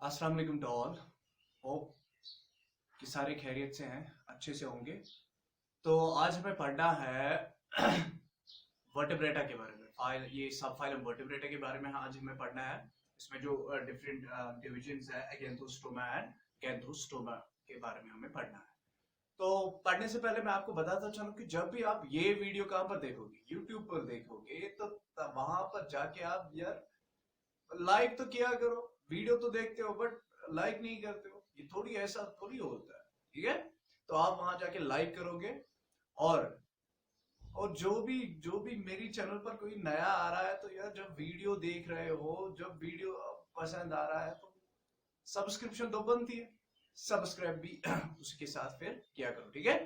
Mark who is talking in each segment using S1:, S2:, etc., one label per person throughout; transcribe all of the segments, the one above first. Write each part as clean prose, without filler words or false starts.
S1: अस्सलाम वालेकुम to all. Hope कि सारे खैरियत से हैं, अच्छे से होंगे। तो आज हमें पढ़ना है वर्टिब्रेटा के बारे में। फाइल ये सब फाइलम वर्टिब्रेटा के बारे में आज हमें पढ़ना है। इसमें जो डिफरेंट डिविजन्स है एगेंथोस्टोमा एंड गैंथोस्टोमा के बारे में हमें पढ़ना है। तो पढ़ने से पहले मैं आपको बताता चलूं कि जब भी आप ये वीडियो कहाँ पर देखोगे, यूट्यूब पर देखोगे, तो वहां पर जाके आप यार लाइक तो किया करो। वीडियो तो देखते हो बट लाइक नहीं करते हो, ये थोड़ी ऐसा थोड़ी होता है। ठीक है, तो आप वहां जाके लाइक करोगे। और जो भी मेरी चैनल पर कोई नया आ रहा है तो यार जब वीडियो देख रहे हो, जब वीडियो पसंद आ रहा है तो सब्सक्रिप्शन तो बनती है, सब्सक्राइब भी उसके साथ फिर किया करो। ठीक है,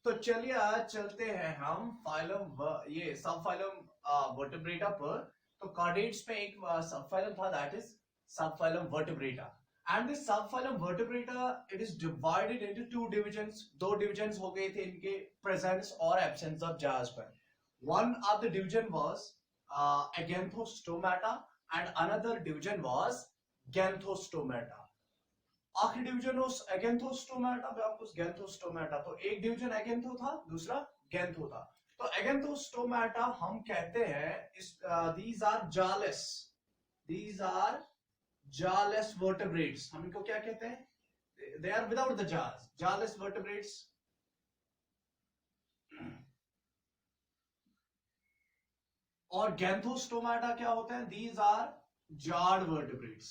S1: तो चलिए आज चलते हैं हम फाइलम ये सब फाइलम वर्टिब्रेटा पर। तो कार्डेट्स में एक सब फाइलम था, that is subphylum Vertebrata. And this subphylum Vertebrata it is divided into two divisions. दो डिविजन्स हो गए थे इनके प्रेजेंस और एब्सेंस ऑफ जार्स पर। One of the division was Agnathostomata and another division was Gnathostomata. आखिरी division उस एगेंथोस्टोमाटा में आपको गैंथोस्टोमाटा, तो एक डिवीजन एगेंथो था, दूसरा गैंथो था। तो एगेंथोस्टोमाटा हम कहते हैं इस these are jawless, these are jawless vertebrates. हम इनको क्या कहते हैं? दे आर विदाउट द जार्स, जालेस वर्टेब्रेट्स। और गैंथोस्टोमाटा क्या होते हैं? दीज आर जार्ड वर्टेब्रेट्स,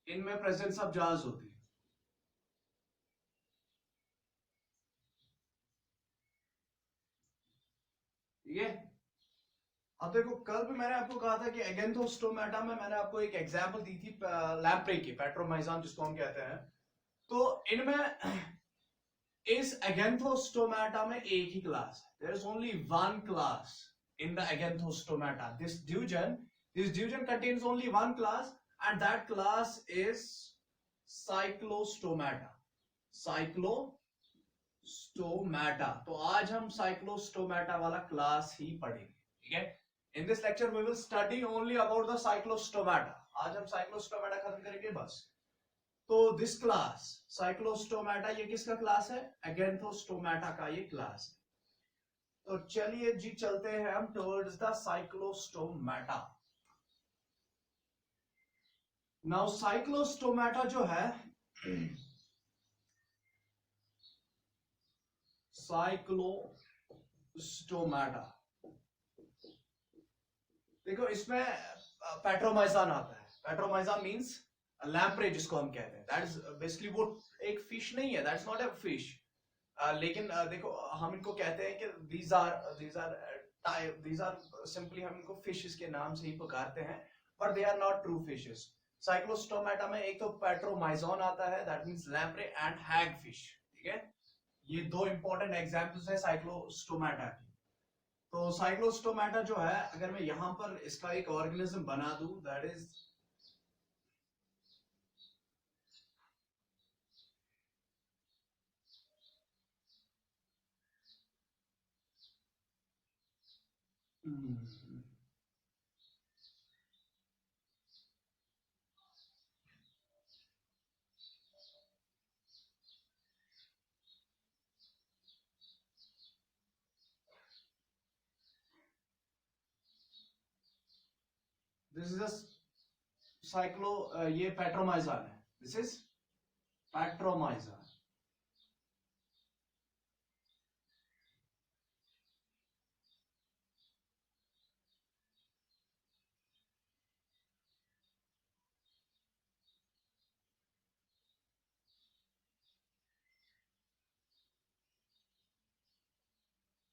S1: इनमें प्रेजेंस ऑफ जार्स होती है। ठीक है, अब देखो कल भी मैंने आपको कहा था कि एगेंथोस्टोमाटा में मैंने आपको एक एग्जांपल दी थी लैम्प्रे की, पेट्रोमाइजन जिसको हम कहते हैं। तो इनमें इस एगेंथोस्टोमाटा में एक ही क्लास है, there is only one class in the Agnathostomata. This division contains only one class and that class is Cyclostomata. Cyclostomata, तो आज हम साइक्लोस्टोमाटा वाला क्लास ही पढ़ेंगे। ठीक है, in this lecture we will study only about the cyclostomata. आज हम Cyclostomata खत्म करेंगे बस। तो दिस क्लास साइक्लोस्टोमाटा, ये किसका क्लास है? एगेंथोस्टोमाटा का ये क्लास है। तो चलिए जी चलते हैं हम towards the Cyclostomata. Now Cyclostomata जो है, साइक्लोस्टोमाटा, देखो इसमें पेट्रोमाइजन आता है। पेट्रोमाइजन मींस लैम्प्रे जिसको हम कहते हैं, दैट इज बेसिकली वो एक फिश नहीं है, दैट्स नॉट अ फिश। लेकिन देखो हम इनको कहते हैं कि these are सिंपली हम इनको फिशेस के नाम से ही पुकारते हैं, पर they are not true fishes. Cyclostomata में एक तो पेट्रोमाइजन आता है, that means lamprey and hagfish. ठीक है, ये दो इंपॉर्टेंट एग्जांपल्स है साइक्लोस्टोमाटा की। तो साइक्लोस्टोमाटा जो है, अगर मैं यहां पर इसका एक ऑर्गेनिज्म बना दूं, that is this is a cyclo, ये पेट्रोमाइजन है, दिस इज पेट्रोमाइजन।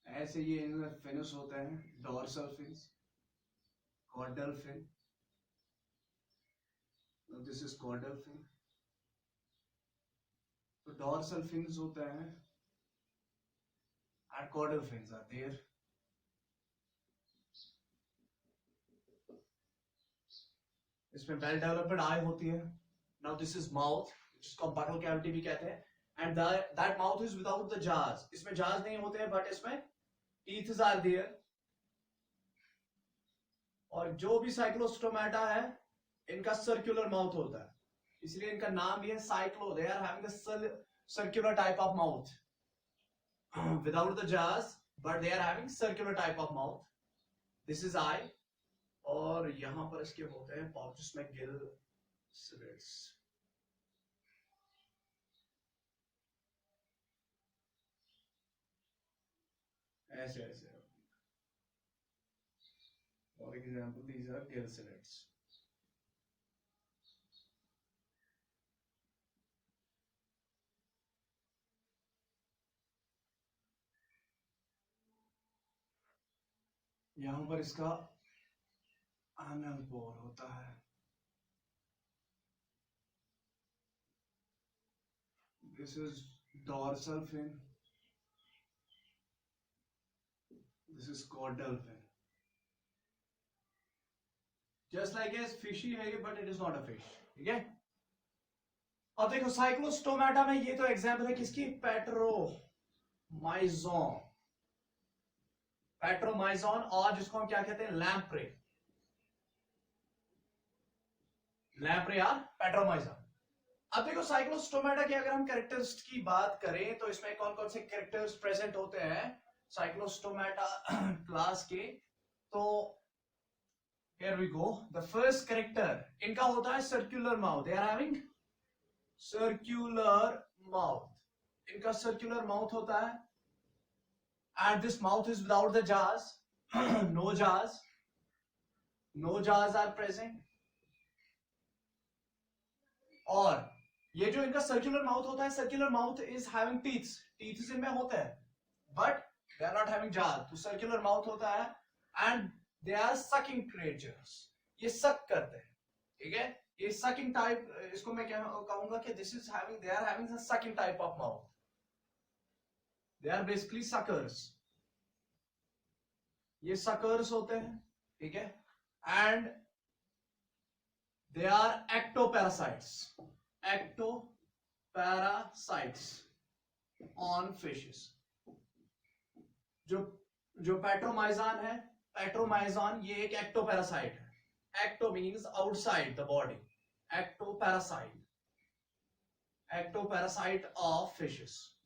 S1: ऐसे ये इनमें फिन्स होते हैं, dorsal fins, caudal fin, this is caudal fin. तो डोर्सल फिन्स होते हैं and caudal fins are there. इसमें वेल डेवलप्ड आई होती है। नाउ दिस इज माउथ, जिसको हम बटल कैविटी भी कहते हैं, and that mouth is without the jars. इसमें जार्स नहीं होते हैं बट इसमें टीथ्स आर देयर। और जो भी साइक्लोस्टोमाटा है इनका सर्कुलर माउथ होता है, इसलिए इनका नाम भी है cyclo. They are having the circular type of mouth without the jaws, but they are having circular type of mouth. This is eye. और यहां पर इसके होते हैं पाउचेस में गिल स्लिट्स. ऐसे ऐसे. For example, these are gill slits. यहां पर इसका anal pore होता है. This is dorsal fin. This is caudal fin. Just like as fishy है ये, but it is not a fish. ठीक है. अब देखो साइक्लोस्टोमेटा में ये तो एग्जाम्पल है किसकी, पेट्रोमाइजोन. पेट्रोमाइजोन, और जिसको हम क्या कहते हैं, लैम्प्रे. लैम्प्रे या पेट्रोमाइजोन. अब देखो साइक्लोस्टोमेटा की अगर हम कैरेक्टर्स की बात करें तो इसमें कौन कौन से कैरेक्टर्स प्रेजेंट होते हैं साइक्लोस्टोमेटा क्लास के. तो here we go. The first character इनका होता है circular mouth. They are having circular mouth. इनका circular mouth होता है, and this mouth is without the jaws. No jaws. No jaws are present. और ये जो इनका circular mouth होता है, circular mouth is having teeth. Teeth इनमें होते हैं, but they are not having jaws. तो circular mouth होता है, and they are sucking creatures. ये suck करते हैं. ठीक है. ये sucking type, इसको मैं क्या कहूंगा कि this is having, they are having a sucking type of mouth. They are basically suckers. ये suckers होते हैं. ठीक है. And they are ectoparasites. Ectoparasites on fishes. जो पेट्रोमाइजोन है, पेट्रोमाइजोन ये एक एक्टोपैरासाइट है. Ecto means outside the body. Ectoparasite of fishes.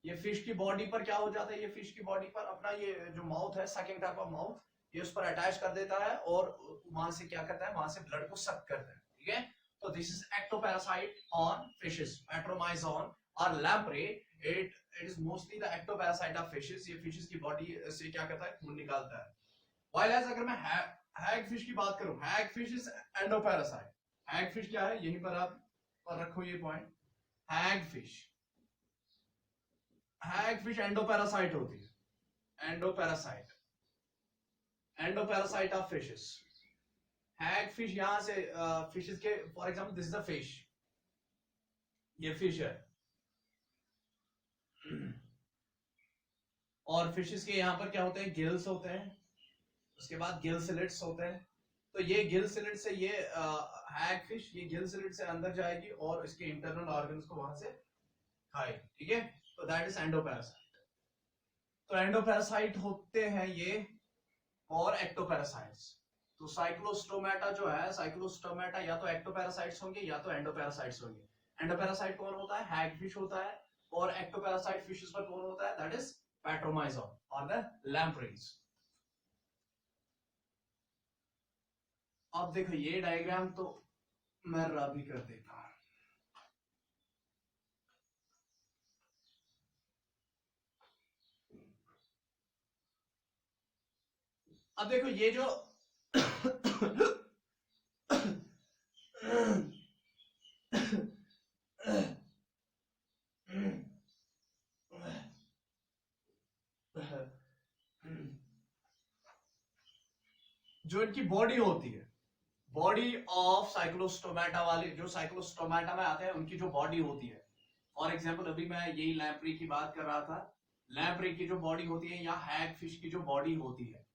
S1: ये फिश की बॉडी पर क्या हो जाता है, ये फिश की बॉडी पर अपना ये जो माउथ है, सकिंग टाइप ऑफ माउथ, ये उस पर अटैच कर देता है और वहां से क्या करता है, वहां से ब्लड को सक करता है. ठीक है. तो this is ectoparasite on fishes. Petromyzon और lamprey, it is mostly the ectoparasite of fishes. ये फिशेस की बॉडी से क्या करता है, खून निकालता है. While as अगर मैं hagfish की बात करूं, hagfish is endoparasite. Hagfish क्या है, यहीं पर आप और रखो ये पॉइंट. Hagfish endoparasite होती है. Endoparasite of fishes. Hagfish यहां से fishes के, for example this is a fish. ये fish है. और फिशेस के यहां पर क्या होते हैं, गिल्स होते हैं. उसके बाद गिल स्लिट्स होते हैं. तो ये गिल स्लिट से ये हैगफिश, ये गिल स्लिट से अंदर जाएगी और इसके इंटरनल ऑर्गन्स को वहां से खाएगी. ठीक है. तो दैट इज एंडोपैरासाइट. तो एंडोपैरासाइट होते हैं ये, और एक्टोपैरासाइट्स. तो साइक्लोस्टोमेटा जो है, साइक्लोस्टोमेटा या तो एक्टोपैरासाइट्स होंगे या तो एंडोपैरासाइट्स होंगे. एंडोपैरासाइट कौन होता है, हैगफिश होता है. और एक्टोपैरासाइट फिशेस पर कौन होता है, दैट इज पेट्रोमाइजोन और द लैम्प्रेज. अब देखो ये डायग्राम तो मैं रब ही कर देता हूं. अब देखो ये जो जो इनकी बॉडी होती है, बॉडी ऑफ साइक्लोस्टोमेटा वाले, जो साइक्लोस्टोमेटा में आते हैं उनकी जो बॉडी होती है. फॉर एग्जांपल अभी मैं यही लैम्प्रे की बात कर रहा था. लैम्प्रे की जो बॉडी होती है या हैगफिश की जो बॉडी होती है,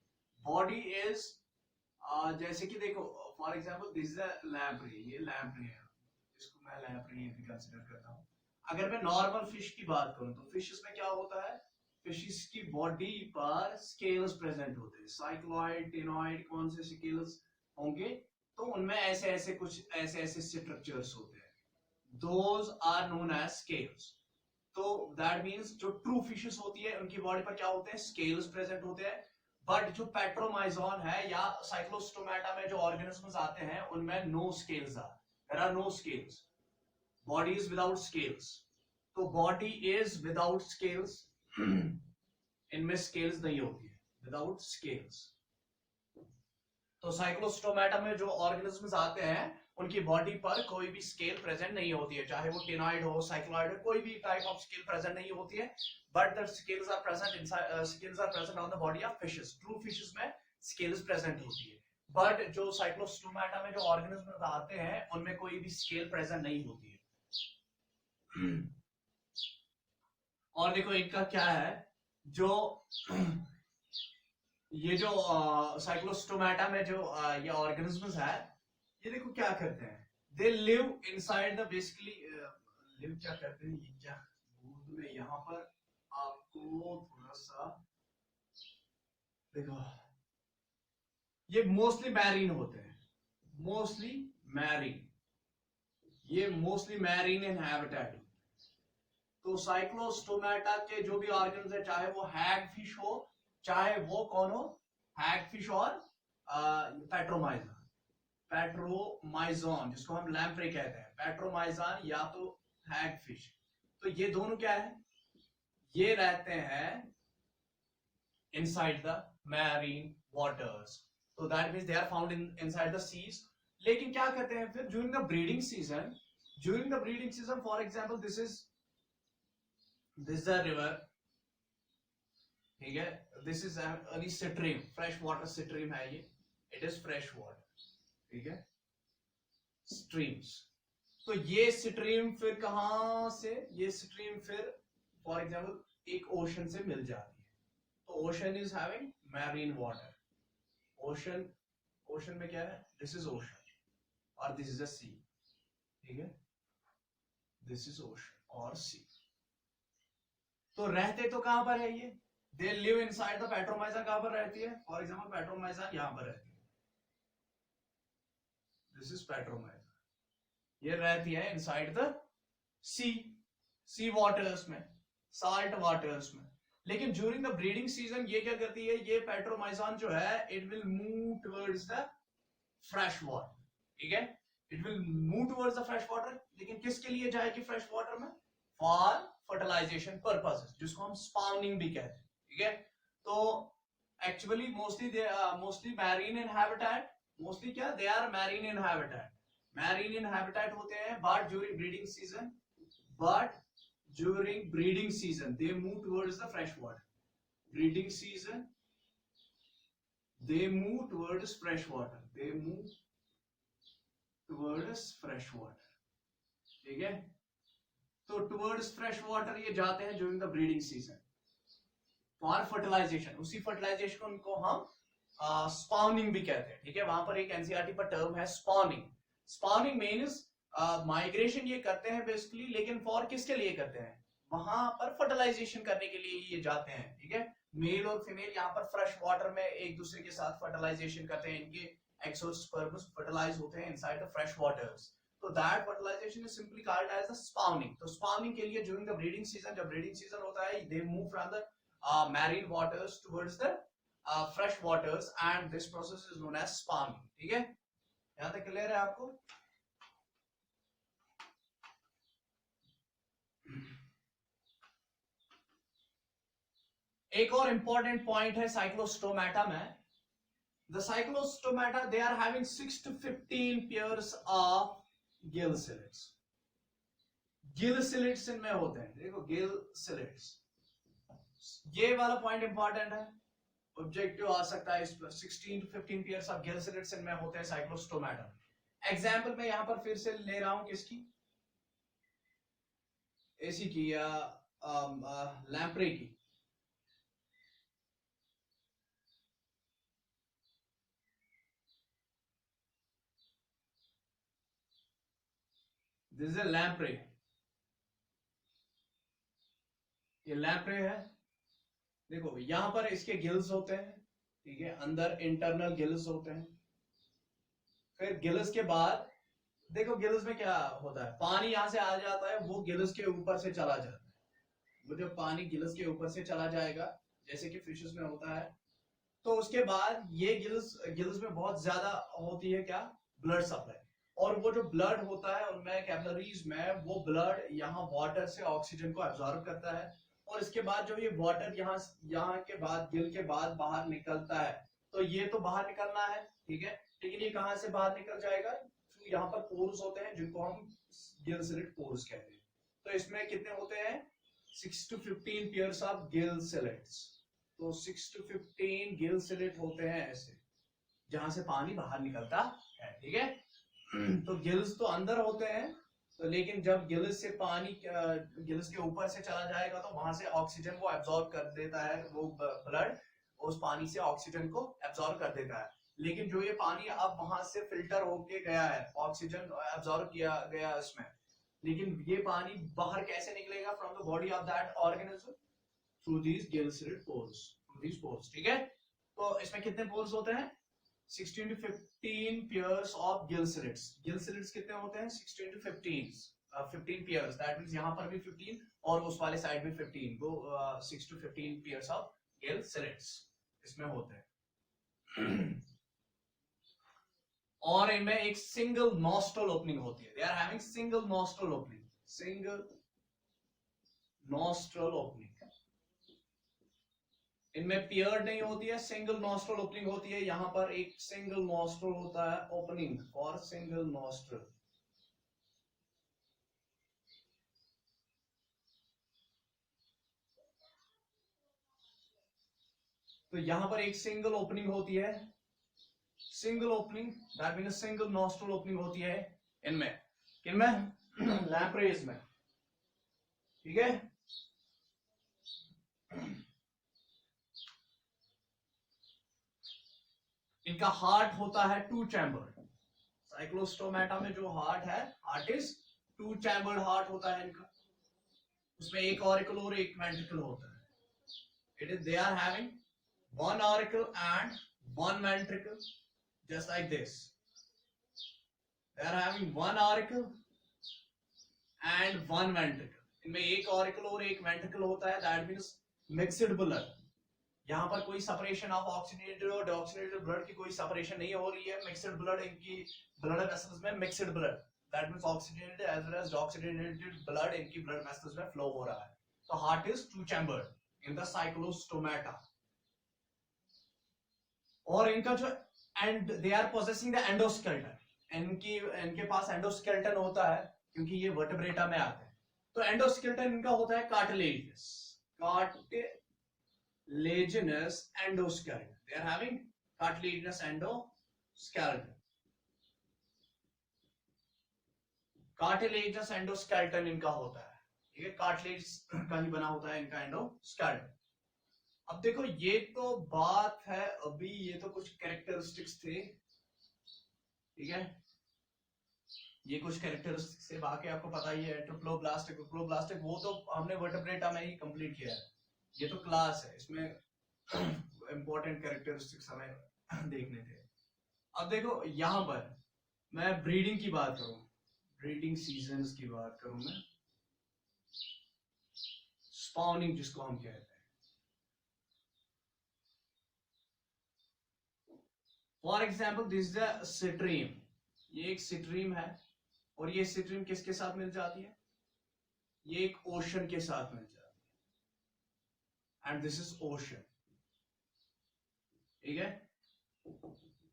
S1: बॉडी इज जैसे कि देखो for example this is a lamprey. ये लैम्प्रे है, इसको मैं लैम्प्रे भी कंसीडर करता हूं. अगर मैं नॉर्मल फिश की बात करूं तो फिशेस में क्या होता है, फिशेस की बॉडी पर स्केल्स प्रेजेंट होते हैं. साइक्लॉइड, टेनॉइड, कौन से स्केल्स होंगे, तो उनमें ऐसे ऐसे स्ट्रक्चर्स होते हैं, those are known as scales. तो दैट मींस जो ट्रू फिशेस होती है उनकी बॉडी पर क्या होते हैं, स्केल्स प्रेजेंट होते हैं। बट जो पेट्रोमाइजोन है या साइक्लोस्टोमेटा में जो ऑर्गेनिजम्स आते हैं उनमें no scales are, there are no scales, body is without scales. तो बॉडी इज विदाउट स्केल्स, इनमें स्केल्स नहीं होती है, विदाउट स्केल्स। तो साइक्लोस्टोमेटा में जो ऑर्गेनिजम्स आते हैं उनकी बॉडी पर कोई भी स्केल प्रेजेंट नहीं होती है, चाहे वो टिनॉइड हो, साइक्लॉइड हो, कोई भी टाइप ऑफ स्केल प्रेजेंट नहीं होती है। But the scales are present inside, scales are present on the body of fishes. True fishes में स्केल्स प्रेजेंट होती है, बट जो साइक्लोस्टोमेटा में जो ऑर्गेनिजम्स आते हैं उनमें कोई भी स्केल प्रेजेंट नहीं होती है। और देखो इनका क्या है, जो ये जो साइक्लोस्टोमेटा में जो ये ऑर्गेनिजम्स है, ये देखो क्या करते हैं, they live inside the, basically live क्या करते हैं, ये क्या बोर्ड में यहाँ पर आपको थोड़ा सा देखो, ये मोस्टली मैरीन होते हैं, मोस्टली मैरीन, ये मोस्टली मैरीन इन हैबिटेट। तो साइक्लोस्टोमेटा के जो भी ऑर्गन्स है, चाहे वो हैग फिश हो, चाहे वो कौन हो, हैग फिश और पेट्रोमाइजन, पेट्रोमाइजोन जिसको हम लैम्प्रे कहते हैं, पेट्रोमाइजन या तो हैग फिश, तो ये दोनों क्या है, ये रहते हैं इनसाइड द मैरीन वाटर्स। तो that means they are found inside the seas. लेकिन क्या कहते हैं फिर during the breeding season, for example this is the river, ठीक है, this is any stream, fresh water stream है ये, इट इज फ्रेश वाटर, ठीक है, स्ट्रीम्स। तो ये स्ट्रीम फिर कहां से, ये स्ट्रीम फिर फॉर एग्जांपल एक ओशन से मिल जाती है। तो ocean is having marine water, ocean में क्या है, दिस इज ओशन और दिस इज अ सी, ठीक है, दिस इज ओशन और सी। तो रहते तो कहां पर है ये, they live inside the Petromyzon, कहां पर रहती है, फॉर एग्जांपल पेट्रोमाइजन यहां पर रहती है, दिस इज पेट्रोमाइजन, ये रहती है इनसाइड द सी वाटर्स में, साल्ट वाटर्स में। लेकिन ड्यूरिंग द ब्रीडिंग सीजन ये क्या करती है, ये पेट्रोमाइजन जो है it will move towards the fresh water, ठीक है, it will move towards the fresh water. लेकिन किसके लिए जाएगी फ्रेश वाटर में, फॉर फर्टिलाइजेशन पर्पसेस, जिसको हम स्पाउनिंग भी कहते हैं, ठीक है। तो actually mostly marine in habitat, mostly क्या, they are marine in habitat, marine in habitat होते हैं, but during breeding season they move towards the fresh water, breeding season they move towards fresh water, they move towards fresh water, ठीक है। तो towards fresh water ये जाते हैं during the breeding season for fertilization, उसी fertilization को हम spawning भी कहते हैं, ठीक है। वहां पर एक एनसीईआरटी पर टर्म है स्पॉनिंग, स्पॉनिंग मीन्स माइग्रेशन ये करते हैं बेसिकली, लेकिन फॉर किसके लिए करते हैं, वहां पर फर्टिलाइजेशन करने के लिए ये जाते हैं, ठीक है। मेल और फीमेल यहाँ पर फ्रेश वाटर में एक दूसरे के साथ फर्टिलाइजेशन करते हैं, इनके एक्सोस्पर्म्स फर्टिलाइज होते हैं इनसाइड द फ्रेश वाटर्स। तो that fertilization is simply called as the spawning. तो स्पॉनिंग के लिए ड्यूरिंग द ब्रीडिंग सीजन, जब ब्रीडिंग सीजन होता है, they move from the marine waters towards the fresh waters and this process is known as spawning, ठीक है। यहां तक क्लियर है आपको? एक और इंपॉर्टेंट पॉइंट है साइक्लोस्टोमेटा में, the cyclostomata they are having 6 to 15 pairs of gill सिलिट्स, Gill सिलिट्स इनमें होते हैं, देखो गिल सिलिट्स, ये वाला पॉइंट इंपॉर्टेंट है, ऑब्जेक्टिव आ सकता है इस पर, 16 to 15 पेयर्स ऑफ गिल सिलिट्स इनमें होते हैं साइक्लोस्टोमेटा। एग्जाम्पल में यहां पर फिर से ले रहा हूं किसकी, एसी की या लैम्प्रे की। दिस इज a lamprey, ये लैम्प्रे है, देखो यहां पर इसके गिल्स होते हैं, ठीक है, अंदर इंटरनल गिल्स होते हैं, फिर गिलस के बाद देखो गिलस में क्या होता है, पानी यहां से आ जाता है, वो गिलस के ऊपर से चला जाता है। वो जब पानी गिलस के ऊपर से चला जाएगा, जैसे कि फिशेस में होता है, तो उसके बाद ये गिल्स गिल्स में बहुत ज्यादा होती है क्या, ब्लड सप्लाई। और वो जो ब्लड होता है उनमें कैपिलरीज में, वो ब्लड यहाँ वाटर से ऑक्सीजन को एब्जॉर्ब करता है। और इसके बाद जब ये वाटर यहाँ यहाँ के बाद गिल के बाद बाहर निकलता है, तो ये तो बाहर निकलना है, ठीक है, लेकिन ये कहाँ से बाहर निकल जाएगा, तो यहाँ पर पोर्स होते हैं जिनको हम गिल स्लिट पोर्स कहते हैं। तो इसमें कितने होते हैं, 6 to 15 pairs of gill slits. तो 6 to 15 गिल स्लिट होते हैं ऐसे, जहां से पानी बाहर निकलता है, ठीक है। तो गिल्स तो अंदर होते हैं, तो लेकिन जब गिल्स से पानी गिल्स के ऊपर से चला जाएगा, तो वहां से ऑक्सीजन को एब्जॉर्ब कर देता है, वो ब्लड उस पानी से ऑक्सीजन को एब्जॉर्ब कर देता है। लेकिन जो ये पानी अब वहां से फिल्टर होके गया है, ऑक्सीजन एब्जॉर्ब किया गया इसमें, लेकिन ये पानी बाहर कैसे निकलेगा from the body of that organism, through these Gill slit pores, through these pores, ठीक है। तो इसमें कितने पोर्स होते हैं, 16 to 15 pairs of gill slits. Gill slits कितने होते हैं, 16 to 15 पेयर्स, दैट मींस यहां पर भी 15 और उस वाले साइड में 15, वो 6 to 15 pairs of gill slits इसमें होते हैं। और इनमें एक सिंगल नॉस्ट्रल ओपनिंग होती है, they are having single nostril opening, single nostril opening. इनमें पियर्ड नहीं होती है, सिंगल नॉस्ट्रल ओपनिंग होती है। यहां पर एक सिंगल नॉस्ट्रल होता है, ओपनिंग फॉर सिंगल नॉस्ट्रल। तो यहां पर एक सिंगल ओपनिंग होती है, single opening, that means single nostril opening होती है इनमें, किनमें, लैम्प्रेज में, ठीक है। इनका हार्ट होता है 2 चैम्बर्ड। साइक्लोस्टोमेटा में जो हार्ट है, हार्ट इज 2 चैम्बर्ड हार्ट होता है इनका, उसमें एक ऑरिकल और एक वेंट्रिकल होता है। It is, they are having 1 auricle and 1 ventricle, just like this. They are having 1 auricle and 1 ventricle. इनमें एक ऑरिकल और एक वेंट्रिकल होता है, दैट मींस मिक्स्ड ब्लड। यहाँ पर कोई सेपरेशन ऑफ ऑक्सीजनेटेड और डीऑक्सीजनेटेड ब्लड की कोई सेपरेशन नहीं हो रही है, मिक्स्ड ब्लड इनकी ब्लड वेसल्स में, mixed blood, that means oxygenated as well as deoxygenated blood इनकी ब्लड वेसल्स में फ्लो हो रहा है। तो heart is 2 chambered in the cyclostomata. और इनका जो and, they are possessing the endoskeleton, इनके पास एंडोस्केलेटन होता है क्योंकि ये वर्टेब्रेटा में आते हैं। तो एंडोस्केलेटन इनका होता है cartilaginous, cartilaginous endoskeleton, they are having cartilaginous endoskeleton. Cartilaginous endoskeleton इनका होता है, ठीक है, कार्टिलेज का ही बना होता है इनका एंडोस्केलेटन। अब देखो ये तो बात है अभी, ये तो कुछ कैरेक्टरिस्टिक्स थे, ठीक है, ये कुछ कैरेक्टरिस्टिक्स से, बाकी आपको पता ही है, ट्रिप्लोब्लास्टिक ट्रिप्लोब्लास्टिक वो तो हमने वर्टेब्रेटा में ही कंप्लीट किया है, ये तो क्लास है, इसमें इंपॉर्टेंट कैरेक्टरिस्टिक्स हमें देखने थे। अब देखो यहां पर मैं ब्रीडिंग की बात करूं, ब्रीडिंग सीजन्स की बात करूं मैं, स्पॉनिंग जिसको हम कहते हैं। For example this is a stream, ये एक स्ट्रीम है, और ये स्ट्रीम किसके साथ मिल जाती है, ये एक ओशन के साथ मिल जाती है, एंड दिस इज ओशन, ठीक है।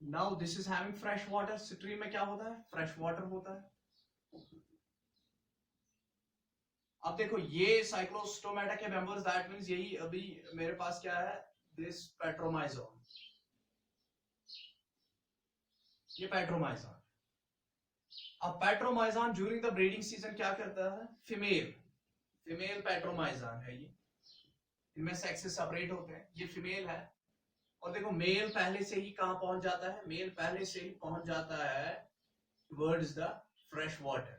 S1: Now this is having fresh water, stream में क्या होता है, फ्रेश वाटर होता है। अब देखो ये साइक्लोस्टोमेटा के मेंबर्स, दैट मींस यही अभी मेरे पास क्या है, दिस पेट्रोमाइजोन, ये पेट्रोमाइजोन। अब Petromyzon during the breeding season क्या करता है, फीमेल पेट्रोमाइजोन है ये, इनमें सेक्सेस सेपरेट होते हैं, ये फीमेल है। और देखो मेल पहले से ही कहां पहुंच जाता है, मेल पहले से ही पहुंच जाता है टुवर्ड्स द फ्रेश वाटर।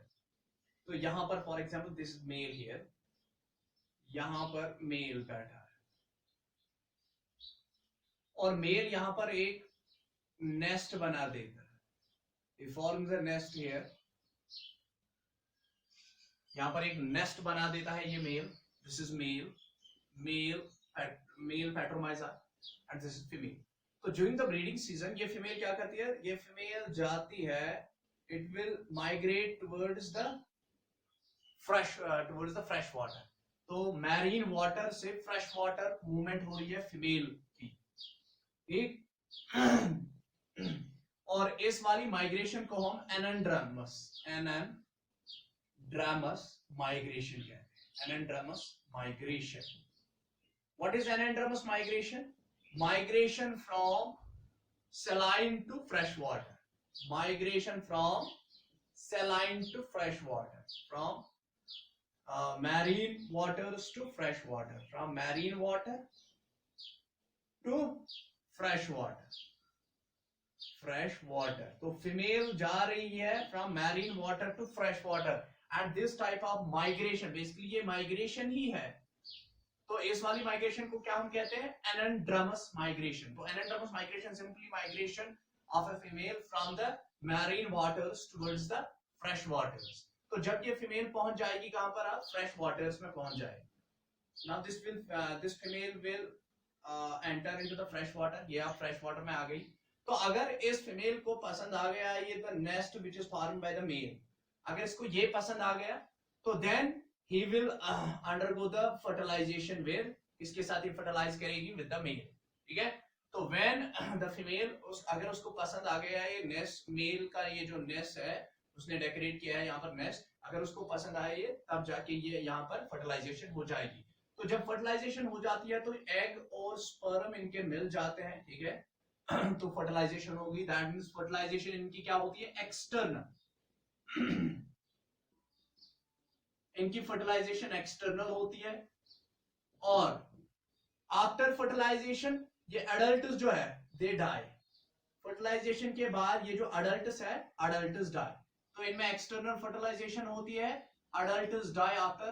S1: तो यहां पर for example this is male here, यहां पर मेल बैठा है, और मेल यहां पर एक नेस्ट बना देता है, he forms a nest here. यहाँ पर एक नेस्ट बना देता है ये male. This is male Petromyza and this is female. तो ड्यूरिंग द ब्रीडिंग सीजन ये फीमेल क्या करती है, ये फीमेल जाती है, it will migrate towards the fresh water. तो मैरीन वाटर से फ्रेश वाटर मूवमेंट हो रही है फीमेल की, ठीक. और इस वाली माइग्रेशन को हम एनेंड्रामस माइग्रेशन कहते हैं. Anadromous migration. What is anadromous migration? Migration from saline to fresh water. Migration from saline to fresh water. From marine waters to fresh water. From marine water to fresh water. Fresh water. तो female जा रही है from marine water to fresh water. And this type of migration, basically ये migration ही है. तो इस वाली migration को क्या हम कहते हैं? Anadromous migration. तो anadromous migration simply migration of a female from the marine waters towards the fresh waters. तो जब ये फीमेल पहुंच जाएगी कहां पर? आप फ्रेश वाटर्स में पहुंच जाएगी. Now this female will enter into the fresh water. ये आप फ्रेश वाटर में आ गई. तो अगर इस फीमेल को पसंद आ गया ये the nest which is formed by the male, अगर इसको ये पसंद आ गया तो then he will undergo the fertilization where इसके साथ ही fertilize करेगी with the male. ठीक है. तो when the female अगर उसको पसंद आ गया ये nest, मेल का ये जो nest है उसने डेकोरेट किया है यहाँ पर nest, अगर उसको पसंद आए ये तब जाके ये यहाँ पर fertilization हो जाएगी. तो जब fertilization हो जाती है तो egg और sperm इनके मिल जाते हैं. ठीक है. तो fertilization होगी. that means fertilization इनकी क्या होती है? एक्सटर्नल. इनकी फर्टिलाइजेशन एक्सटर्नल होती है. और आफ्टर फर्टिलाइजेशन ये अडल्ट्स जो है दे डाई. फर्टिलाइजेशन के बाद ये जो अडल्ट्स है अडल्ट्स डाई. तो इनमें एक्सटर्नल फर्टिलाइजेशन होती है. Adults die after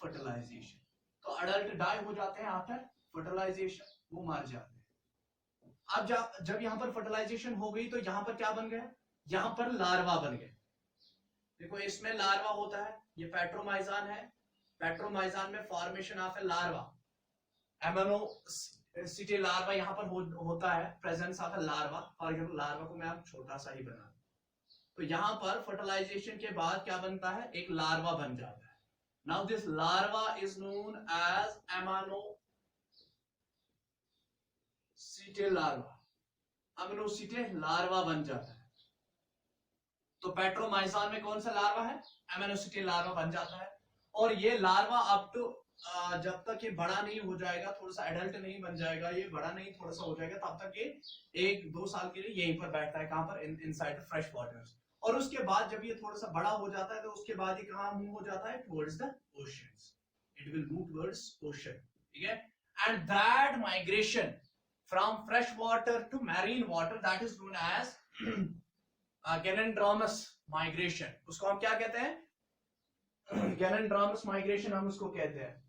S1: fertilization. तो अडल्ट डाई हो जाते हैं आफ्टर फर्टिलाइजेशन, वो मर जाते हैं. अब जब यहां पर फर्टिलाइजेशन हो गई तो यहां पर क्या बन गया? यहां पर लार्वा बन गए. देखो इसमें लार्वा होता है. ये पेट्रोमाइजान है. पेट्रोमाइजान में formation of a larva, ammocoete larva यहां पर होता है. Presence of a larva. For example larva को मैं आप छोटा सा ही बना, तो यहां पर फर्टिलाइजेशन के बाद क्या बनता है? एक लार्वा बन जाता है. Now this larva is known as ammocoete larva. Ammocoete larva बन जाता है. तो पेट्रोमाइजान में कौन सा लार्वा है? एमिनोसिटी लार्वा बन जाता है. और ये लार्वा अप टू जब तक ये बड़ा नहीं हो जाएगा, थोड़ा सा एडल्ट नहीं बन जाएगा, ये बड़ा नहीं थोड़ा सा हो जाएगा, तब तक ये 1-2 साल के लिए यहीं पर बैठता है. कहां पर? Inside fresh waters. और उसके बाद जब ये थोड़ा सा बड़ा हो जाता है तो उसके बाद ये कहां मूव हो जाता है? Towards the oceans. It will move towards ocean. ठीक है. And that migration from fresh water to marine water, that is known as गैनेंड्रामस माइग्रेशन. उसको हम क्या कहते हैं? गैनेंड्रामस माइग्रेशन हम उसको कहते हैं.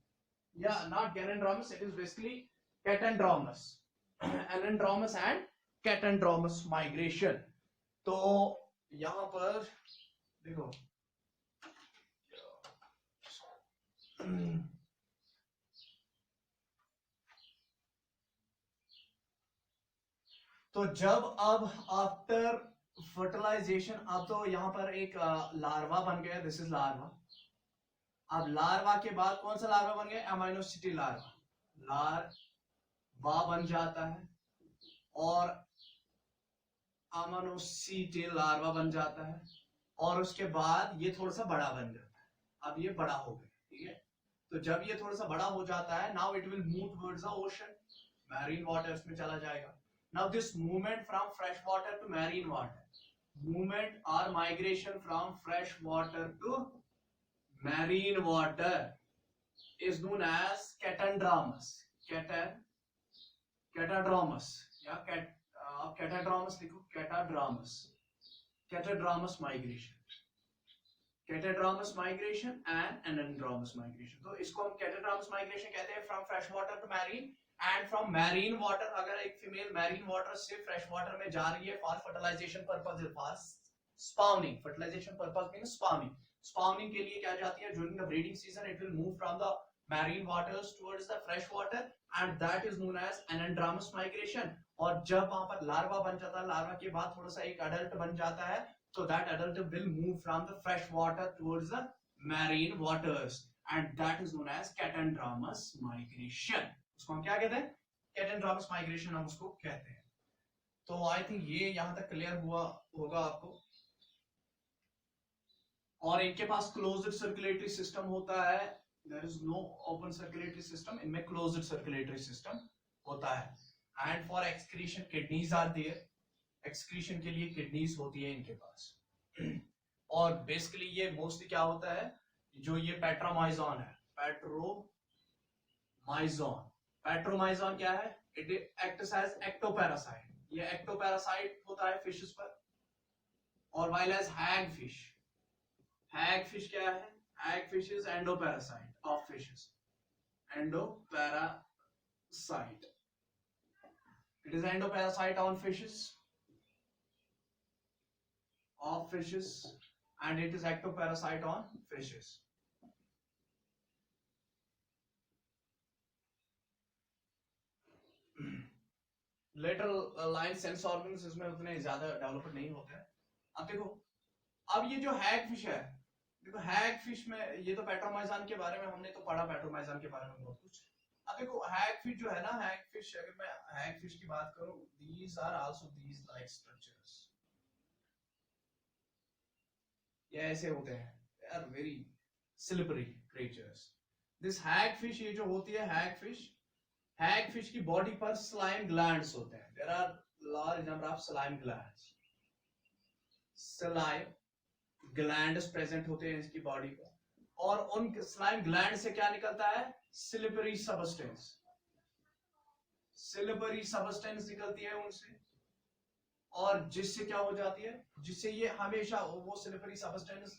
S1: या नॉट गैनेंड्रामस, it is basically catadromous. Anadromous and catadromous migration. तो यहां पर देखो तो जब अब आफ्टर फर्टिलाइजेशन, अब तो यहां पर एक लार्वा बन गया. This is larva. अब लार्वा के बाद कौन सा लार्वा बन गया? एमिनोसिटी लार्वा. लार्वा बन जाता है और एमिनोसिटी लार्वा बन जाता है. और उसके बाद ये थोड़ा सा बड़ा बन जाता है. अब ये बड़ा हो गया. ठीक है. तो जब ये थोड़ा सा बड़ा हो जाता है, now it will move towards the ocean. Marine waters में चला जाएगा. Now this movement from fresh water to marine water, movement or migration from fresh water to marine water is known as catandromus. Catadromus. Yeah, catadromus लिखो. Catadromus migration. Catadromus migration and anadromous migration. तो इसको हम catadromus migration कहते हैं from fresh water to marine, and from marine water, अगर एक female marine water से fresh water में जा रही है for fertilisation purpose, for spawning, fertilisation purpose means spawning, spawning के लिए क्या जाती है during the breeding season, it will move from the marine waters towards the fresh water and that is known as anadromous migration. और जब वहां पर larva बन जाता है, लार्वा के बाद थोड़ा सा एक अडल्ट बन जाता है, so that adult will move from the fresh water towards the marine waters and that is known as catandramous migration। उसको हम क्या कहते हैं? catandramous migration हम उसको कहते हैं। तो आई थिंक ये यहां तक क्लियर हुआ होगा आपको। और इनके पास क्लोज्ड सर्कुलेटरी सिस्टम होता है, there is no open circulatory system, इनमें क्लोज्ड सर्कुलेटरी सिस्टम होता है। And for excretion kidneys are there, excretion के लिए किडनीज होती है इनके पास। और बेसिकली ये मोस्टली क्या होता है, जो ये पेट्रोमाइजोन है, पेट्रोमाइजोन, पेट्रोमाइजोन क्या है? इट एक्ट्स एज एक्टोपैरासाइट, ये एक्टोपैरासाइट होता है फिशेस पर। और while as hagfish, hagfish क्या है? Hagfish is endoparasite of fishes, endoparasite, it is endoparasite on fishes, of fishes and it is ectoparasite on fishes। Lateral line sense organs इसमें उतने ज्यादा develop नहीं होते हैं। अब देखो, अब ये जो हैग फिश है, देखो हैग फिश में ये तो पेट्रोमाइजन के बारे में हमने तो पढ़ा, पेट्रोमाइजन के बारे में बहुत कुछ। अब देखो हैग फिश जो है ना, हैग फिश, अगर मैं हैग फिश की बात करूं, these are also these like structures, ये ऐसे होते हैं, they are very slippery creatures। this hag fish, ये जो होती है हैग फिश, हैग फिश की बॉडी पर स्लाइम ग्लैंड्स होते हैं, there are large number of slime glands, slime glands present होते हैं इसकी बॉडी पर। और उन स्लाइम ग्लैंड से क्या निकलता है? स्लिपरी सबस्टेंस, स्लिपरी सबस्टेंस निकलती है उनसे, और जिससे क्या हो जाती है, जिससे ये हमेशा वो स्लिपरी सबस्टेंस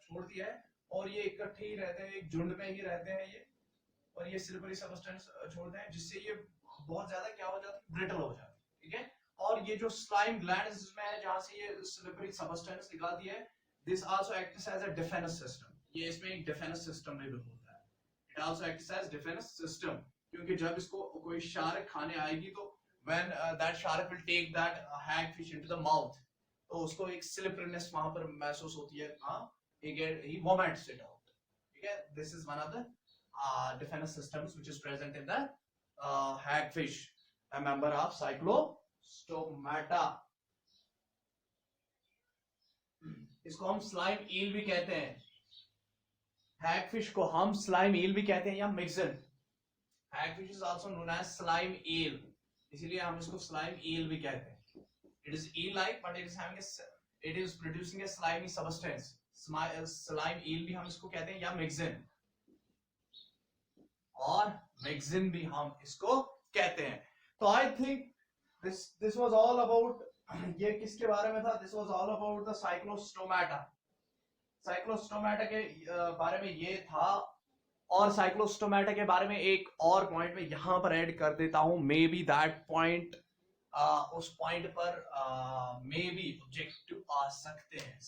S1: छोड़ती है और ये इकट्ठे ही रहते हैं, एक झुंड में ही रहते हैं ये, और ये स्लिपरी सबस्टेंस छोड़ते हैं जिससे ये बहुत ज्यादा क्या हो जाती है? ब्रिटल हो जाती है, ठीक है। और ये जो स्लाइम ग्लैंड्स में है जहां से ये स्लिपरी सबस्टेंस निकलती है, this also acts as a defence system, ये इसमें एक डिफेंस सिस्टम भी होता है, it also acts as defence system, क्योंकि जब इसको कोई शार्क खाने आएगी तो when that shark will take that hag fish into the mouth, तो उसको एक sliperiness वहां पर महसूस होती है, he vomits it out, ठीक है। this is one of the defense systems which is present in the hag fish, a member of cyclostomata। इसको हम स्लाइम ईल भी कहते हैं, हैग फिश को हम स्लाइम ईल भी कहते हैं या मिक्सन। Hagfish is also known as slime eel, इसीलिए हम इसको स्लाइम ईल भी कहते हैं। It is eel like but it is having it is producing a slimy substance, slime eel भी हम इसको कहते हैं या मिक्सन, और मिक्सन भी हम इसको कहते हैं। तो I think this was all about, ये किसके बारे में था? this was all about the cyclostomata, Cyclostomata के बारे में ये था। और साइक्लोस्टोमेटा के बारे में एक और पॉइंट में यहां पर ऐड कर देता हूं, मे बी दैट पॉइंट, उस पॉइंट पर मे बी ऑब्जेक्टिव आ सकते हैं।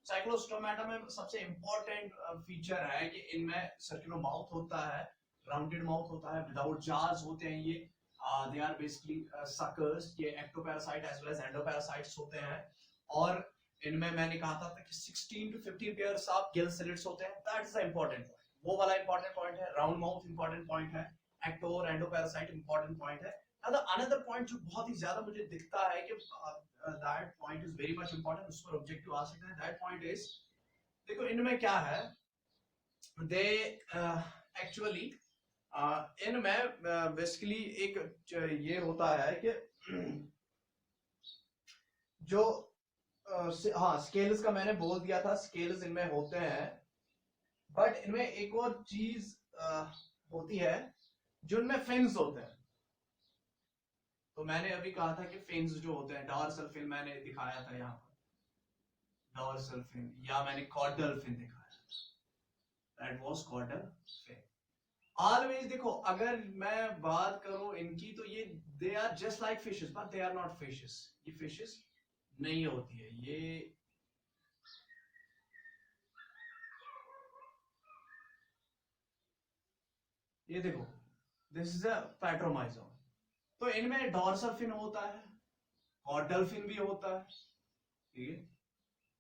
S1: साइक्लोस्टोमेटा में सबसे इंपॉर्टेंट फीचर है कि इनमें सर्कुलर माउथ होता है, राउंडेड माउथ होता है, विदाउट जार्स होते हैं ये, दे आर बेसिकली सकर्स, ये ectoparasite as well as endoparasites होते हैं। और इनमें मैंने कहा था कि 16 to 15 pairs of gill slits होते हैं, that is the important point, वो वाला इंपॉर्टेंट पॉइंट है। राउंड माउथ इंपॉर्टेंट पॉइंट है, एक्टो और एंडोपैरासाइट इंपॉर्टेंट पॉइंट है। अनदर पॉइंट जो बहुत ही ज्यादा मुझे दिखता है कि that point is very much important, उस पर ऑब्जेक्टिव आ सकता है, दैट पॉइंट इज, देखो इनमें क्या है, दे एक्चुअली इनमें बेसिकली एक ये होता है कि जो हाँ स्केल्स का मैंने बोल दिया था, स्केल्स इनमें होते हैं, बट इनमें एक और चीज होती है जो इनमें फिन्स होते हैं। तो मैंने अभी कहा था कि फिन्स जो होते हैं, डॉर्सल फिन मैंने दिखाया था यहाँ पर, डॉर्सल फिन, या मैंने कॉर्डल फिन दिखाया था, that was caudal fin. Always देखो, अगर मैं बात करूं इनकी तो ये they are just like fishes but they are not fishes. ये फिशेस नहीं होती है। ये देखो, दिस इज अ पैट्रोमाइजोन। तो इनमें डॉर्सल फिन होता है, कॉर्डल फिन भी होता है, ठीक है।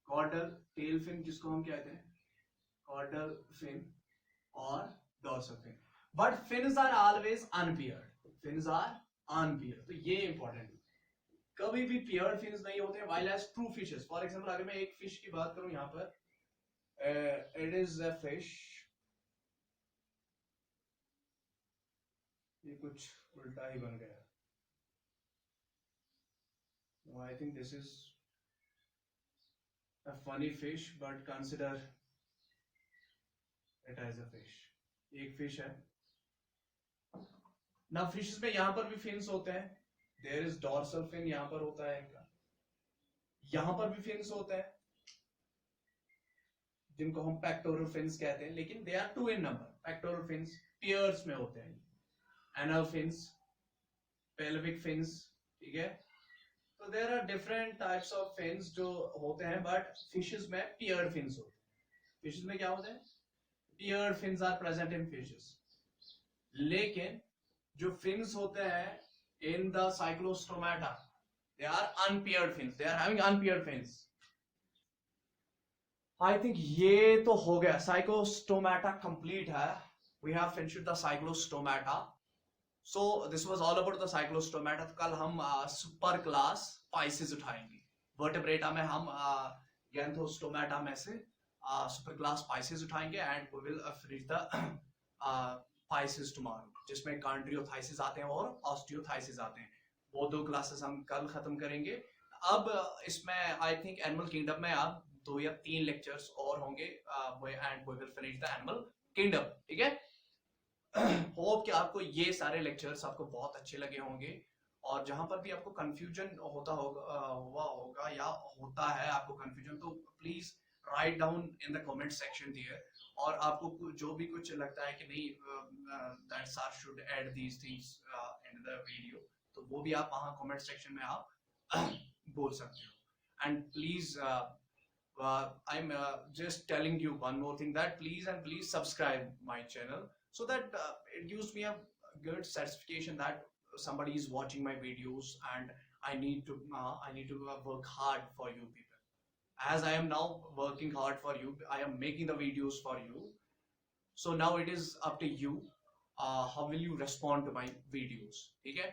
S1: कॉर्डल टेल फिन जिसको हम कहते हैं, कॉर्डल फिन और dorsal fin. But fins are always unpaired, fins are unpaired. तो ये इंपॉर्टेंट, कभी भी पियर्ड फिन्स नहीं होते हैं while as true fishes. For example अगर मैं एक फिश की बात करूं यहां पर, इट इज अ फिश, ये कुछ उल्टा ही बन गया। I think this is a funny fish but consider it as a fish। एक फिश है ना। फिशेस में यहां पर भी फिन्स होते हैं, देयर इज डॉर्सल फिन यहां पर होता है इनका, यहां पर भी फिन्स होते हैं जिनको हम पेक्टोरल फिन्स कहते हैं, लेकिन they are two in number. Pectoral fins pairs में होते हैं, एनल फिन्स, पेल्विक फिन्स, ठीक है। तो there are different types of fins जो होते हैं, बट फिशेस में पेयर्ड फिन्स होते हैं। फिशेस में क्या होते हैं, paired fins are present in fishes. लेकिन जो फिन्स होते हैं in the cyclostomata, they are unpaired fins, they are having unpaired fins. I think ये तो हो गया, साइक्लोस्टोमेटा कंप्लीट है। We have finished the cyclostomata. So this was all about the cyclostomata. तो कल हम सुपर क्लास पाइसेस उठाएंगे। वर्टेब्रेटा में हम गैंथोस्टोमेटा में से सुपर क्लास पाइसेस उठाएंगे and we will finish the pisces tomorrow, जिसमें कार्डियोथाइसिस आते हैं और ऑस्टियोथाइसिस आते हैं। वो दो क्लासेस हम कल खत्म करेंगे। अब इसमें आई थिंक एनिमल किंगडम में अब 2 या 3 लेक्चर्स और होंगे and we will finish the animal kingdom, ठीक है। होप कि आपको ये सारे लेक्चर्स आपको बहुत अच्छे लगे होंगे, और जहां पर भी आपको कंफ्यूजन हुआ होगा या होता है आपको कंफ्यूजन, तो please write down in the comment section there. और आपको जो भी कुछ लगता है कि नहीं that sir should add these things in the video, तो वो भी आप वहां कमेंट सेक्शन में आप बोल सकते हो। And please I'm just telling you one more thing, that please subscribe my channel, so that it gives me a good satisfaction that somebody is watching my videos, and I need to work hard for you people. As I am now working hard for you, I am making the videos for you. So now it is up to you, how will you respond to my videos, okay?